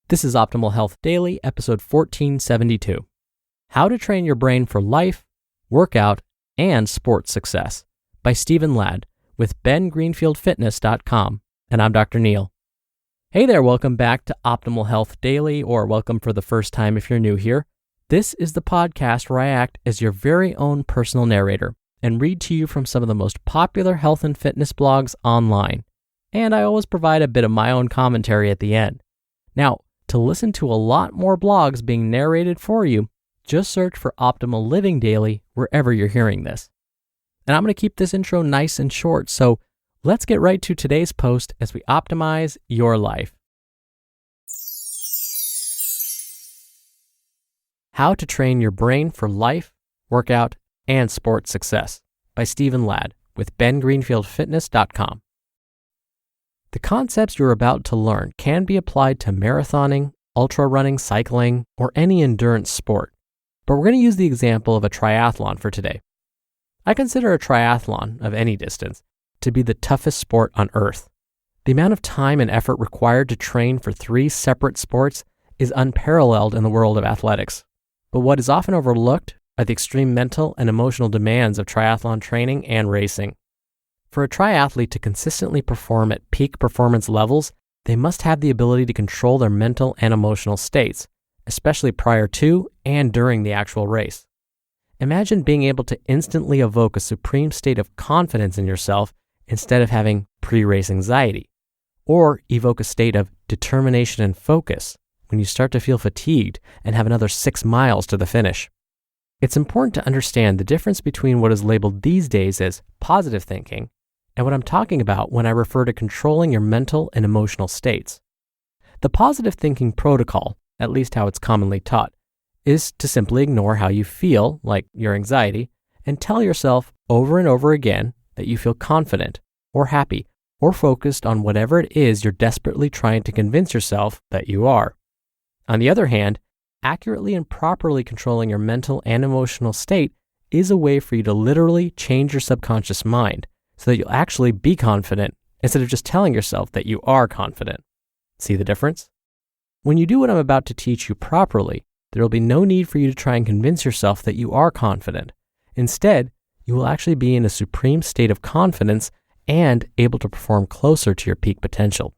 This is Optimal Health Daily, episode 1472. How to Train Your Brain for Life, Workout, and Sports Success by Stephen Ladd with BenGreenfieldFitness.com. And I'm Dr. Neil. Hey there, welcome back to Optimal Health Daily, or welcome for the first time if you're new here. This is the podcast where I act as your very own personal narrator and read to you from some of the most popular health and fitness blogs online. And I always provide a bit of my own commentary at the end. Now, to listen to a lot more blogs being narrated for you, just search for Optimal Living Daily wherever you're hearing this. And I'm going to keep this intro nice and short, so let's get right to today's post as we optimize your life. How to Train Your Brain for Life, Workout, and Sports Success by Stephen Ladd with BenGreenfieldFitness.com. The concepts you're about to learn can be applied to marathoning, ultra running, cycling, or any endurance sport, but we're going to use the example of a triathlon for today. I consider a triathlon of any distance to be the toughest sport on earth. The amount of time and effort required to train for 3 separate sports is unparalleled in the world of athletics, but what is often overlooked are the extreme mental and emotional demands of triathlon training and racing. For a triathlete to consistently perform at peak performance levels, they must have the ability to control their mental and emotional states, especially prior to and during the actual race. Imagine being able to instantly evoke a supreme state of confidence in yourself instead of having pre-race anxiety, or evoke a state of determination and focus when you start to feel fatigued and have another 6 miles to the finish. It's important to understand the difference between what is labeled these days as positive thinking and what I'm talking about when I refer to controlling your mental and emotional states. The positive thinking protocol, at least how it's commonly taught, is to simply ignore how you feel, like your anxiety, and tell yourself over and over again that you feel confident or happy or focused on whatever it is you're desperately trying to convince yourself that you are. On the other hand, accurately and properly controlling your mental and emotional state is a way for you to literally change your subconscious mind so that you'll actually be confident instead of just telling yourself that you are confident. See the difference? When you do what I'm about to teach you properly, there will be no need for you to try and convince yourself that you are confident. Instead, you will actually be in a supreme state of confidence and able to perform closer to your peak potential.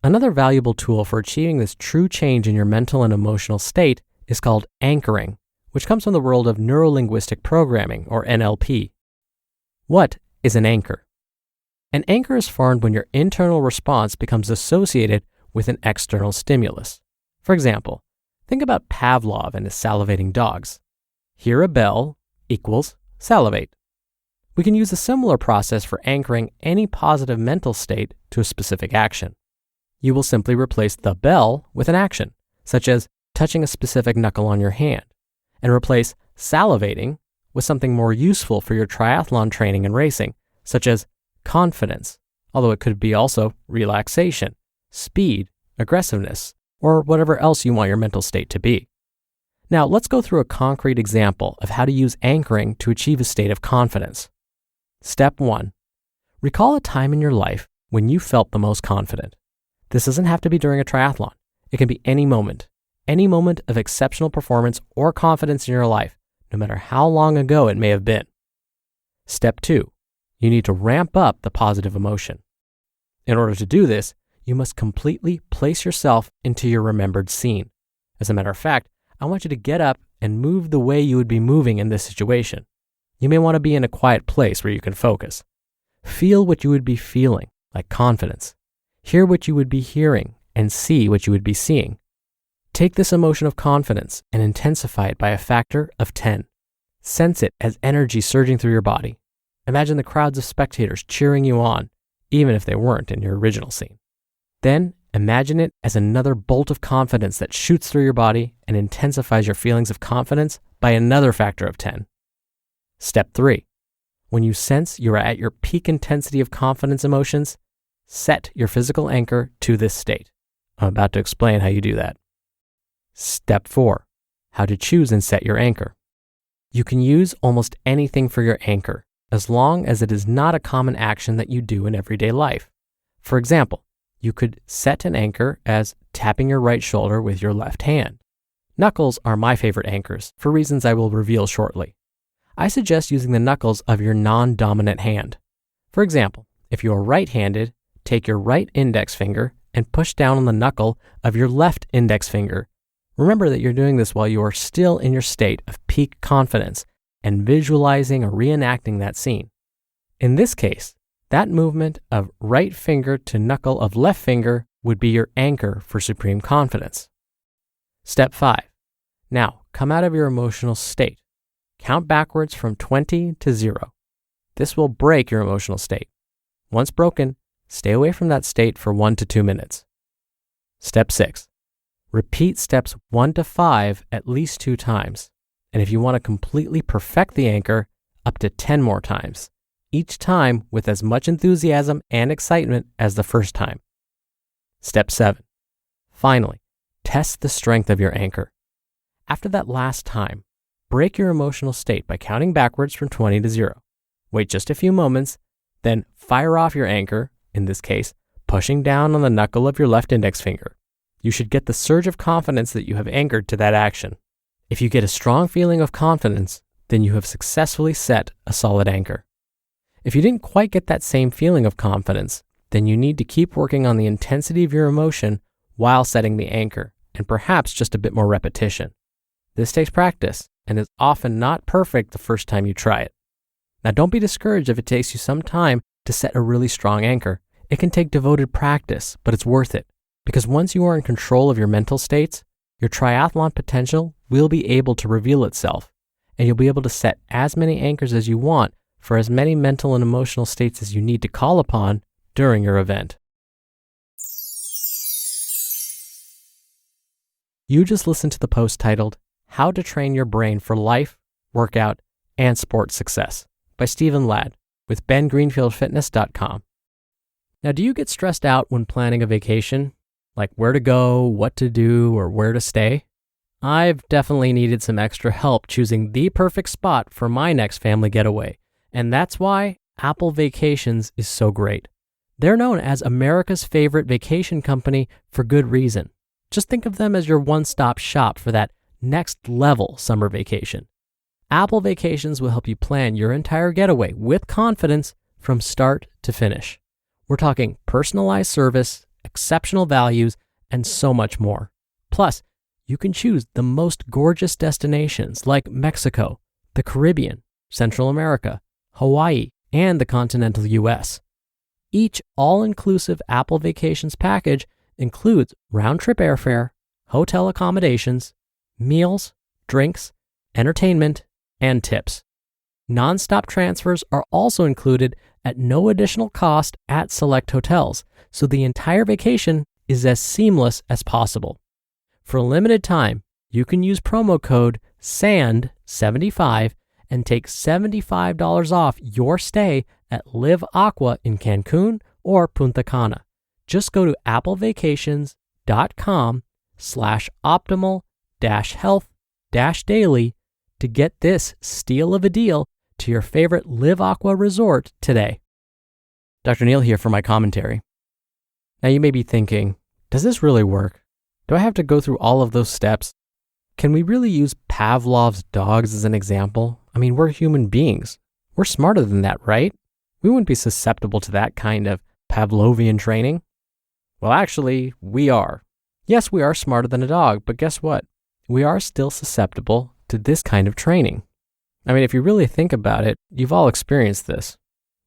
Another valuable tool for achieving this true change in your mental and emotional state is called anchoring, which comes from the world of neuro-linguistic programming, or NLP. What is an anchor? An anchor is formed when your internal response becomes associated with an external stimulus. For example, think about Pavlov and his salivating dogs. Hear a bell equals salivate. We can use a similar process for anchoring any positive mental state to a specific action. You will simply replace the bell with an action, such as touching a specific knuckle on your hand, and replace salivating with something more useful for your triathlon training and racing, such as confidence, although it could be also relaxation, speed, aggressiveness, or whatever else you want your mental state to be. Now, let's go through a concrete example of how to use anchoring to achieve a state of confidence. Step 1. Recall a time in your life when you felt the most confident. This doesn't have to be during a triathlon. It can be any moment of exceptional performance or confidence in your life, no matter how long ago it may have been. Step 2. You need to ramp up the positive emotion. In order to do this, you must completely place yourself into your remembered scene. As a matter of fact, I want you to get up and move the way you would be moving in this situation. You may want to be in a quiet place where you can focus. Feel what you would be feeling, like confidence. Hear what you would be hearing and see what you would be seeing. Take this emotion of confidence and intensify it by a factor of 10. Sense it as energy surging through your body. Imagine the crowds of spectators cheering you on, even if they weren't in your original scene. Then imagine it as another bolt of confidence that shoots through your body and intensifies your feelings of confidence by another factor of 10. Step 3. When you sense you are at your peak intensity of confidence emotions, set your physical anchor to this state. I'm about to explain how you do that. Step 4. How to choose and set your anchor. You can use almost anything for your anchor, as long as it is not a common action that you do in everyday life. For example, you could set an anchor as tapping your right shoulder with your left hand. Knuckles are my favorite anchors for reasons I will reveal shortly. I suggest using the knuckles of your non-dominant hand. For example, if you are right-handed, take your right index finger and push down on the knuckle of your left index finger. Remember that you're doing this while you are still in your state of peak confidence and visualizing or reenacting that scene. In this case, that movement of right finger to knuckle of left finger would be your anchor for supreme confidence. Step 5. Now, come out of your emotional state. Count backwards from 20 to 0. This will break your emotional state. Once broken, stay away from that state for 1 to 2 minutes. Step 6. Repeat steps 1 to 5 at least 2 times. And if you want to completely perfect the anchor, up to 10 more times. Each time with as much enthusiasm and excitement as the first time. Step 7. Finally, test the strength of your anchor. After that last time, break your emotional state by counting backwards from 20 to 0. Wait just a few moments, then fire off your anchor, in this case, pushing down on the knuckle of your left index finger. You should get the surge of confidence that you have anchored to that action. If you get a strong feeling of confidence, then you have successfully set a solid anchor. If you didn't quite get that same feeling of confidence, then you need to keep working on the intensity of your emotion while setting the anchor, and perhaps just a bit more repetition. This takes practice and is often not perfect the first time you try it. Now, don't be discouraged if it takes you some time to set a really strong anchor. It can take devoted practice, but it's worth it, because once you are in control of your mental states, your triathlon potential will be able to reveal itself, and you'll be able to set as many anchors as you want for as many mental and emotional states as you need to call upon during your event. You just listened to the post titled, How to Train Your Brain for Life, Workout, and Sports Success by Stephen Ladd with BenGreenfieldFitness.com. Now, do you get stressed out when planning a vacation? Like where to go, what to do, or where to stay? I've definitely needed some extra help choosing the perfect spot for my next family getaway, and that's why Apple Vacations is so great. They're known as America's favorite vacation company for good reason. Just think of them as your one-stop shop for that next level summer vacation. Apple Vacations will help you plan your entire getaway with confidence from start to finish. We're talking personalized service, exceptional values, and so much more. Plus, you can choose the most gorgeous destinations like Mexico, the Caribbean, Central America, Hawaii, and the continental US. Each all-inclusive Apple Vacations package includes round-trip airfare, hotel accommodations, meals, drinks, entertainment, and tips. Non-stop transfers are also included at no additional cost at select hotels, so the entire vacation is as seamless as possible. For a limited time, you can use promo code SAND75 and take $75 off your stay at Live Aqua in Cancun or Punta Cana. Just go to applevacations.com/optimal-health-daily to get this steal of a deal to your favorite Live Aqua resort today. Dr. Neil here for my commentary. Now you may be thinking, does this really work? Do I have to go through all of those steps? Can we really use Pavlov's dogs as an example? I mean, we're human beings. We're smarter than that, right? We wouldn't be susceptible to that kind of Pavlovian training. Well, actually, we are. Yes, we are smarter than a dog, but guess what? We are still susceptible to this kind of training. I mean, if you really think about it, you've all experienced this.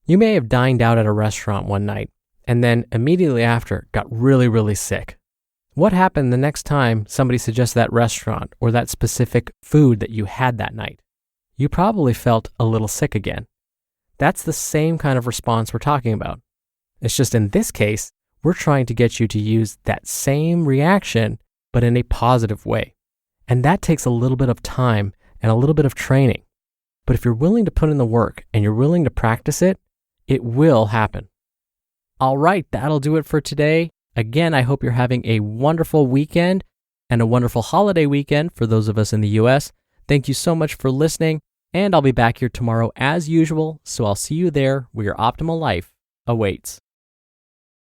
You may have dined out at a restaurant one night and then immediately after got really, really sick. What happened the next time somebody suggests that restaurant or that specific food that you had that night? You probably felt a little sick again. That's the same kind of response we're talking about. It's just in this case, we're trying to get you to use that same reaction, but in a positive way. And that takes a little bit of time and a little bit of training. But if you're willing to put in the work and you're willing to practice it, it will happen. All right, that'll do it for today. Again, I hope you're having a wonderful weekend and a wonderful holiday weekend for those of us in the US. Thank you so much for listening, and I'll be back here tomorrow as usual, so I'll see you there where your optimal life awaits.